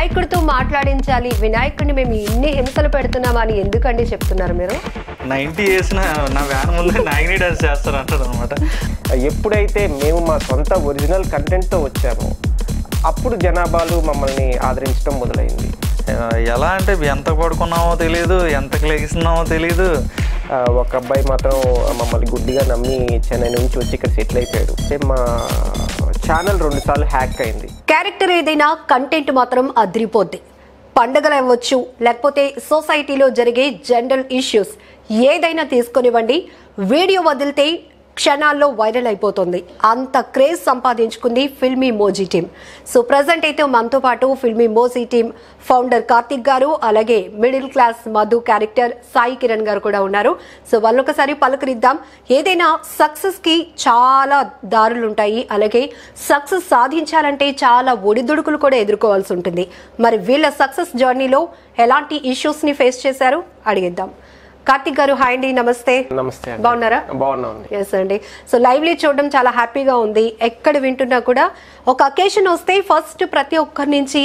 వినాయకుడితో మాట్లాడించాలి, వినాయకుడిని మేము ఇన్ని హింసలు పెడుతున్నామని ఎందుకండి చెప్తున్నారు మీరు? 90 వేసిన నా వ్యాన్ ముందు నాగిని డాన్స్ చేస్తారు అంటారు అనమాట. ఎప్పుడైతే మేము మా సొంత ఒరిజినల్ కంటెంట్తో వచ్చామో అప్పుడు జనాభాలు మమ్మల్ని ఆదరించడం మొదలైంది. ఎలా అంటే ఎంత పడుకున్నామో తెలియదు, ఎంతకు లెగిస్తున్నామో తెలియదు. ఒక అబ్బాయి మాత్రం మమ్మల్ని గుడ్డిగా నమ్మి చెన్నై నుంచి వచ్చి ఇక్కడ సెటిల్ అయిపోయాడు. మా ఛానల్ 2 సార్లు హ్యాక్ అయింది. క్యారెక్టర్ ఏదైనా కంటెంట్ మాత్రం అదిరిపోద్ది. పండుగలు అవ్వచ్చు, లేకపోతే సొసైటీలో జరిగే జనరల్ ఇష్యూస్ ఏదైనా తీసుకొనివ్వండి, వీడియో వదిలితే క్షణాల్లో వైరల్ అయిపోతుంది. అంత క్రేజ్ సంపాదించుకుంది ఫిల్మీ మోజీ టీమ్. సో ప్రజెంట్ అయితే మనతో పాటు ఫిల్మీ మోజీ టీమ్ ఫౌండర్ కార్తిక్ గారు, అలాగే middle class Madhu character Sai Kiran గారు కూడా ఉన్నారు. సో వాళ్ళొకసారి పలకరిద్దాం. ఏదైనా సక్సెస్కి చాలా దారులు ఉంటాయి, అలాగే సక్సెస్ సాధించాలంటే చాలా ఒడిదుడుకులు కూడా ఎదుర్కోవాల్సి ఉంటుంది. మరి వీళ్ళ సక్సెస్ జర్నీలో ఎలాంటి ఇష్యూస్ని ఫేస్ చేశారు అడిగిద్దాం. కార్తిక్ గారు, హాయ్ అండి, నమస్తే. నమస్తే. బాగున్నారా? బాగున్నాను. ఎస్ అండి. సో లైవ్లీ చూడడం చాలా హ్యాపీగా ఉంది. ఎక్కడ వింటున్నా కూడా ఒక అకేషన్ వస్తే ఫస్ట్ ప్రతి ఒక్కరి నుంచి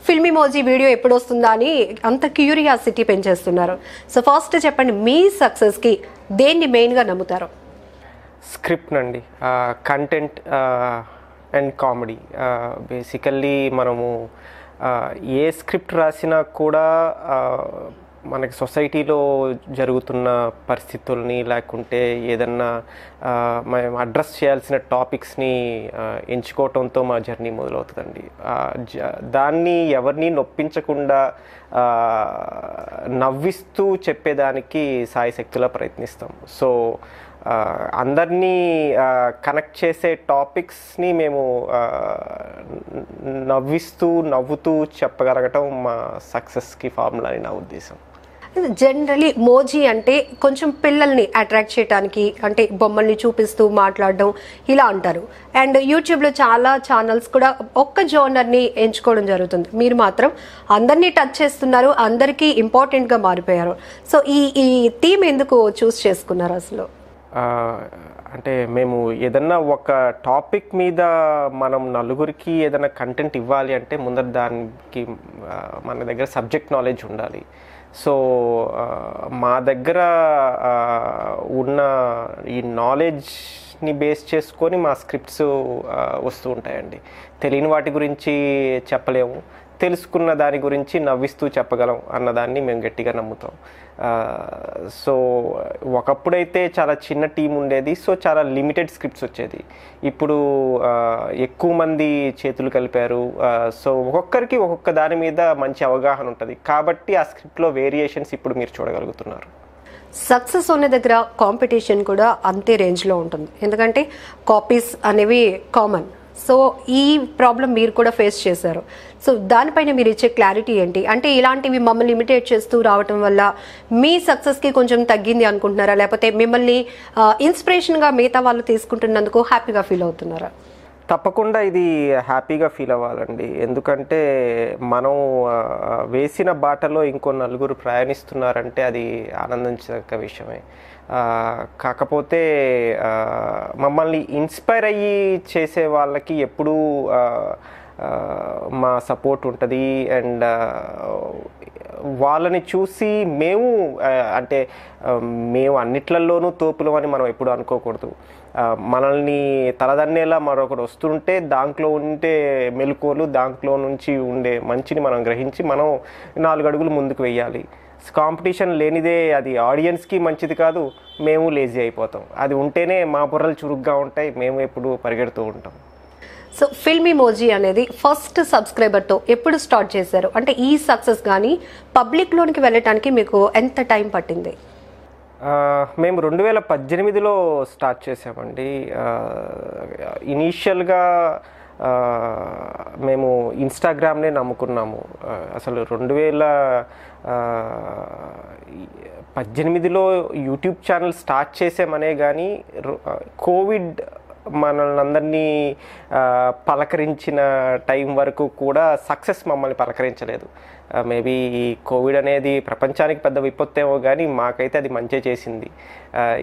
ఫిల్మీ మోజీ వీడియో ఎప్పుడు వస్తుందా అని అంత క్యూరియాసిటీ పెంచేస్తున్నారు. సో ఫస్ట్ చెప్పండి, మీ సక్సెస్కి దేన్ని మెయిన్గా నమ్ముతారు? స్క్రిప్ట్ అండి, కంటెంట్ అండ్ కామెడీ. బేసికల్లీ మనము ఏ స్క్రిప్ట్ రాసినా కూడా మనకి సొసైటీలో జరుగుతున్న పరిస్థితుల్ని, లేకుంటే ఏదన్నా మేము అడ్రస్ చేయాల్సిన టాపిక్స్ని ఎంచుకోవటంతో మా జర్నీ మొదలవుతుందండి. దాన్ని ఎవరిని నొప్పించకుండా నవ్విస్తూ చెప్పేదానికి సాయశక్తులా ప్రయత్నిస్తాం. సో అందరినీ కనెక్ట్ చేసే టాపిక్స్ని మేము నవ్వుతూ చెప్పగలగటం మా సక్సెస్కి ఫార్ములా అని నా ఉద్దేశం. జనరలీ మోజీ అంటే కొంచెం పిల్లల్ని అట్రాక్ట్ చేయడానికి, అంటే బొమ్మల్ని చూపిస్తూ మాట్లాడడం ఇలా అంటారు. అండ్ యూట్యూబ్లో చాలా ఛానల్స్ కూడా ఒక్క జోనర్ని ఎంచుకోవడం జరుగుతుంది. మీరు మాత్రం అందరినీ టచ్ చేస్తున్నారు, అందరికీ ఇంపార్టెంట్గా మారిపోయారు. సో ఈ థీమ్ ఎందుకు చూస్ చేసుకున్నారు అసలు? అంటే మేము ఏదన్నా ఒక టాపిక్ మీద మనం నలుగురికి ఏదైనా కంటెంట్ ఇవ్వాలి అంటే ముందర దానికి మన దగ్గర సబ్జెక్ట్ నాలెడ్జ్ ఉండాలి. సో మా దగ్గర ఉన్న ఈ నాలెడ్జ్ని బేస్ చేసుకొని మా స్క్రిప్ట్స్ వస్తూ ఉంటాయండి. తెలియని వాటి గురించి చెప్పలేము, తెలుసుకున్న దాని గురించి నవ్విస్తూ చెప్పగలం అన్నదాన్ని మేము గట్టిగా నమ్ముతాం. సో ఒకప్పుడైతే చాలా చిన్న టీం ఉండేది, సో చాలా లిమిటెడ్ స్క్రిప్ట్స్ వచ్చేది. ఇప్పుడు ఎక్కువ మంది చేతులు కలిపారు. సో ఒక్కొక్కరికి ఒక్కొక్క దాని మీద మంచి అవగాహన ఉంటుంది, కాబట్టి ఆ స్క్రిప్ట్లో వేరియేషన్స్ ఇప్పుడు మీరు చూడగలుగుతున్నారు. సక్సెస్ ఉన్న దగ్గర కాంపిటీషన్ కూడా అంతే రేంజ్లో ఉంటుంది, ఎందుకంటే కాపీస్ అనేవి కామన్. సో ఈ ప్రాబ్లం మీరు కూడా ఫేస్ చేశారు. సో దానిపైన మీరు ఇచ్చే క్లారిటీ ఏంటి? అంటే ఇలాంటివి మమ్మల్ని ఇమిటేట్ చేస్తూ రావటం వల్ల మీ సక్సెస్కి కొంచెం తగ్గింది అనుకుంటున్నారా, లేకపోతే మిమ్మల్ని ఇన్స్పిరేషన్గా మిగతా వాళ్ళు తీసుకుంటున్నందుకు హ్యాపీగా ఫీల్ అవుతున్నారా? తప్పకుండా ఇది హ్యాపీగా ఫీల్ అవ్వాలండి. ఎందుకంటే మనం వేసిన బాటలో ఇంకో నలుగురు ప్రయాణిస్తున్నారంటే అది ఆనందించదగ్గ విషయమే. కాకపోతే మమ్మల్ని ఇన్స్పైర్ అయ్యి చేసే వాళ్ళకి ఎప్పుడూ మా సపోర్ట్ ఉంటుంది. అండ్ వాళ్ళని చూసి మేము అంటే మేము అన్నిట్లలోనూ తోపులం అని మనం ఎప్పుడు అనుకోకూడదు. మనల్ని తలదన్నేలా మరొకటి వస్తుంటే దాంట్లో ఉంటే మెలకువలు, దాంట్లో నుంచి ఉండే మంచిని మనం గ్రహించి మనం 4 అడుగులు ముందుకు వెయ్యాలి. కాంపిటీషన్ లేనిదే అది ఆడియన్స్కి మంచిది కాదు, మేము లేజీ అయిపోతాం. అది ఉంటేనే మా బుర్రలు చురుగ్గా ఉంటాయి, మేము ఎప్పుడు పరిగెడుతూ ఉంటాం. సో ఫిల్మీ మోజీ అనేది ఫస్ట్ సబ్స్క్రైబర్తో ఎప్పుడు స్టార్ట్ చేశారు? అంటే ఈ సక్సెస్ కానీ పబ్లిక్లోనికి వెళ్ళటానికి మీకు ఎంత టైం పట్టింది? మేము 2018లో స్టార్ట్ చేసామండి. ఇనీషియల్గా మేము ఇన్స్టాగ్రామ్నే నమ్ముకున్నాము. అసలు 2018లో యూట్యూబ్ ఛానల్ స్టార్ట్ చేసామనే కానీ కోవిడ్ మనల్ని అందరినీ పలకరించిన టైం వరకు కూడా సక్సెస్ మమ్మల్ని పలకరించలేదు. మేబీ ఈ కోవిడ్ అనేది ప్రపంచానికి పెద్ద విపత్తేమో కానీ మాకైతే అది మంచి చేసింది.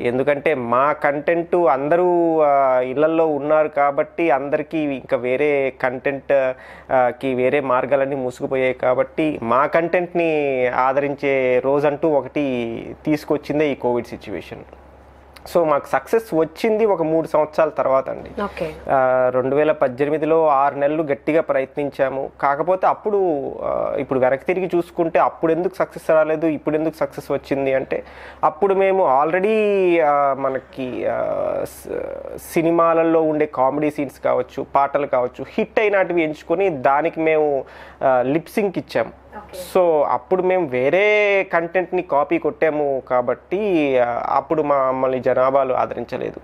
ఎందుకంటే మా కంటెంట్ అందరూ ఇళ్లల్లో ఉన్నారు కాబట్టి అందరికీ ఇంకా వేరే కంటెంట్కి వేరే మార్గాలన్నీ మూసుకుపోయాయి కాబట్టి మా కంటెంట్ని ఆదరించే రోజంటూ ఒకటి తీసుకొచ్చిందే ఈ కోవిడ్ సిచ్యువేషన్. సో మాకు సక్సెస్ వచ్చింది ఒక 3 సంవత్సరాల తర్వాత అండి. 2018లో 6 నెలలు గట్టిగా ప్రయత్నించాము. కాకపోతే ఇప్పుడు వెనక్కి తిరిగి చూసుకుంటే అప్పుడు ఎందుకు సక్సెస్ రాలేదు, ఇప్పుడు ఎందుకు సక్సెస్ వచ్చింది అంటే అప్పుడు మేము ఆల్రెడీ మనకి సినిమాలలో ఉండే కామెడీ సీన్స్ కావచ్చు, పాటలు కావచ్చు, హిట్ అయినటివి ఎంచుకొని దానికి మేము లిప్సింక్ ఇచ్చాము. సో అప్పుడు మేము వేరే కంటెంట్ని కాపీ కొట్టాము కాబట్టి అప్పుడు మమ్మల్ని జనాభాలు ఆదరించలేదు.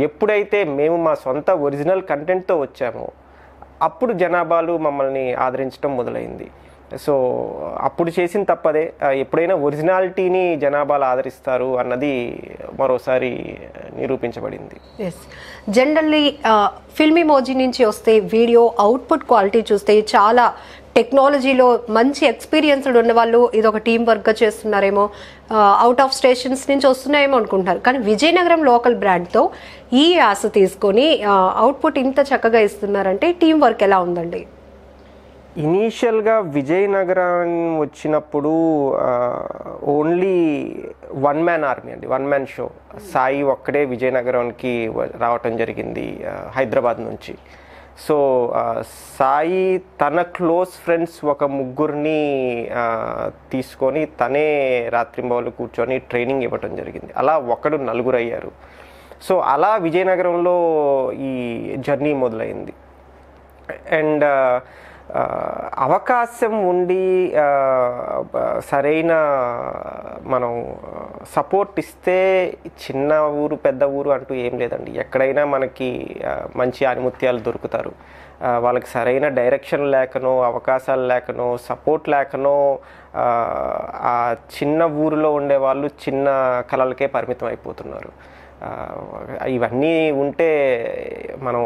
ఎప్పుడైతే మేము మా సొంత ఒరిజినల్ కంటెంట్తో వచ్చామో అప్పుడు జనాభాలు మమ్మల్ని ఆదరించడం మొదలైంది. సో అప్పుడు చేసిన తప్పదే. ఎప్పుడైనా ఒరిజినాలిటీని జనాభాలు ఆదరిస్తారు అన్నది మరోసారి నిరూపించబడింది. జనరల్లీ ఫిల్మీమోజీ నుంచి వస్తే వీడియో అవుట్పుట్ క్వాలిటీ చూస్తే చాలా టెక్నాలజీలో మంచి ఎక్స్పీరియన్స్డ్ ఉన్న వాళ్ళు ఇది ఒక టీం వర్క్గా చేస్తున్నారేమో, అవుట్ ఆఫ్ స్టేషన్స్ నుంచి వస్తున్నాయేమో అనుకుంటున్నారు. కానీ విజయనగరం లోకల్ బ్రాండ్తో ఈ యాస తీసుకొని అవుట్పుట్ ఇంత చక్కగా ఇస్తున్నారంటే టీం వర్క్ ఎలా ఉందండి? ఇనీషియల్గా విజయనగరం వచ్చినప్పుడు ఓన్లీ 1 man ఆర్మీ అండి, 1 man షో. సాయి ఒక్కడే విజయనగరానికి రావటం జరిగింది హైదరాబాద్ నుంచి. సో సాయి తన క్లోజ్ ఫ్రెండ్స్ ఒక 3 తీసుకొని తనే రాత్రింబవళ్ళు కూర్చొని ట్రైనింగ్ ఇవ్వటం జరిగింది. అలా 4 అయ్యారు. సో అలా విజయనగరంలో ఈ జర్నీ మొదలైంది. అండ్ అవకాశం ఉండి సరైన మనం సపోర్ట్ ఇస్తే చిన్న ఊరు పెద్ద ఊరు అంటూ ఏం లేదండి. ఎక్కడైనా మనకి మంచి ఆనిముత్యాలు దొరుకుతారు. వాళ్ళకి సరైన డైరెక్షన్ లేకనో, అవకాశాలు లేకనో, సపోర్ట్ లేకనో ఆ చిన్న ఊరిలో ఉండే వాళ్ళు చిన్న కళలకే పరిమితం అయిపోతున్నారు. ఇవన్నీ ఉంటే మనం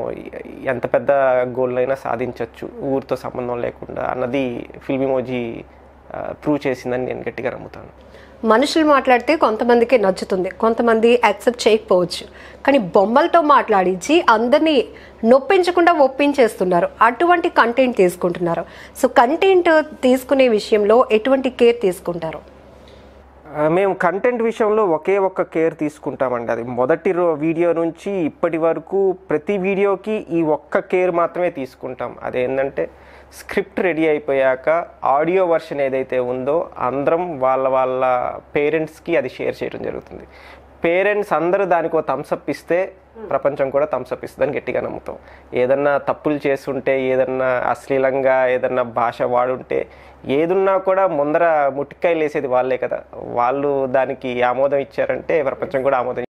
ఎంత పెద్ద గోల్నైనా సాధించవచ్చు ఊరితో సంబంధం లేకుండా అన్నది ఫిల్మీమోజీ ప్రూవ్ చేసిందని నేను గట్టిగా నమ్ముతాను. మనుషులు మాట్లాడితే కొంతమందికి నచ్చుతుంది, కొంతమంది యాక్సెప్ట్ చేయకపోవచ్చు. కానీ బొమ్మలతో మాట్లాడించి అందరినీ నొప్పించకుండా ఒప్పించేస్తున్నారు. అటువంటి కంటెంట్ తీసుకుంటున్నారు. సో కంటెంట్ తీసుకునే విషయంలో ఎటువంటి కేర్ తీసుకుంటారు? మేము కంటెంట్ విషయంలో ఒక్క కేర్ తీసుకుంటామండి. అది మొదటి వీడియో నుంచి ఇప్పటి వరకు ప్రతి వీడియోకి ఈ ఒక్క కేర్ మాత్రమే తీసుకుంటాం. అదేంటంటే స్క్రిప్ట్ రెడీ అయిపోయాక ఆడియో వర్షన్ ఏదైతే ఉందో అందరం వాళ్ళ పేరెంట్స్కి అది షేర్ చేయడం జరుగుతుంది. పేరెంట్స్ అందరూ దానికి ఒక థమ్స్అప్ ఇస్తే ప్రపంచం కూడా థమ్స్అప్ ఇస్తుందని గట్టిగా నమ్ముతాం. ఏదన్నా తప్పులు చేస్తుంటే, ఏదన్నా అశ్లీలంగా ఏదన్నా భాష వాడుంటే, ఏదున్నా కూడా ముందర ముట్టికాయలు వేసేది వాళ్ళే కదా. వాళ్ళు దానికి ఆమోదం ఇచ్చారంటే ప్రపంచం కూడా ఆమోదం